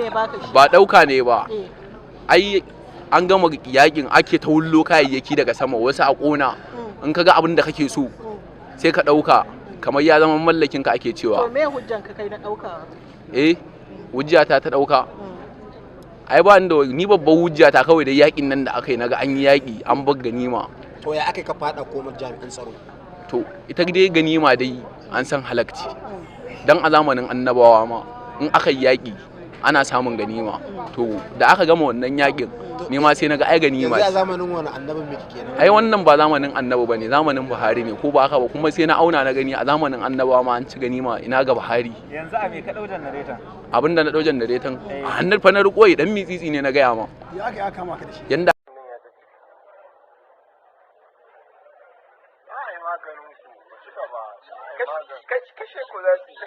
ne ya baka shi? Ba ɗauka ne ba. Ai an gama yakin ake ta wullo kayayyaki daga sama wasu a ƙona. In ka ga abin da kake so sai ka ɗauka kamar ya zama mallakin ka ake cewa. To me hujjan ka kai na ɗauka? Hujjata ta ɗauka. Ai ba ni babban hujjata kawai da yakin nan da aka yi naga an yi yaki an bar ganima. To ya aka ka fada komar jami'an tsaro? To ita dai ganima dai an san halakci. Dan a zamanin annabawa ma in aka yi yaki ana samun ganima. To da aka gama wannan yakin ni ma sai naga ai ganima. Yanzu a zamanin wani annabin miki kenan? Ai wannan ba zamanin annabi bane, zamanin Buhari ne ko ba haka ba, kuma sai na auna na gani a zamanin annabawa ma an ci ganima, ina ga Buhari. Yanzu a me ka dau janareton? Abinda na dau janareton hannun fa na riko dan mitsitsi ne na gaya ma. Ya aka kama ka da shi? Yanda kashe ku za su yi,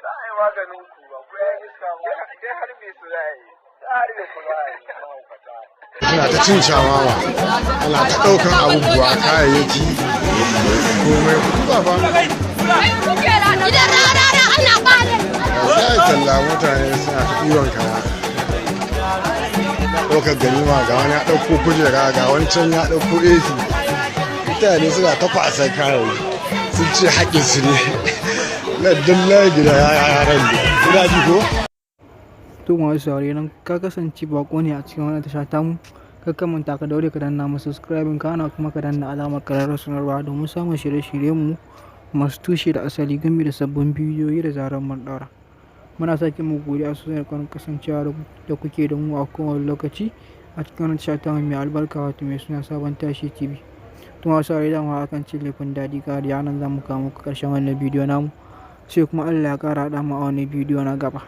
za a yi maganin ku ba ku yayin iska ba, sai harbe su za a yi, za a harbe ku za a yi mahaukata. Ana ta cin shawara, ana ta ɗaukan abubuwa kayayyaki komai kuka ba. Gidan rarara ana ɓare. Sai talla mutane suna ta ɗiwon kaya. Ɗaukar ganima ga wani ya ɗauko kujera ga wani can ya ɗauko AC. Mutane suna ta kwasar kayayyaki sun ce haƙƙinsu ne. Lalle gida yaran da ina ji ko. To masu saurare nan ka kasance bako ne a cikin wannan tasha tamu, ka manta ka daure ka danna mu subscribing kana kuma ka danna alamar ƙararrawar sanarwa domin samun shirye-shiryen mu masu tushe da asali game da sabbin bidiyoyi da zarar mun ɗaura. Muna sake mu godiya sosai da kasancewa da kuke da mu a kowane lokaci a cikin wannan tasha tamu mai albarka wato mai suna Sabon Tashi TV. To masu saurare dama akan cin laifin daɗi kariya nan za mu kawo muku ƙarshen wannan bidiyo namu. Sai kuma Allah ya ƙara haɗa mu a wani bidiyo na gaba.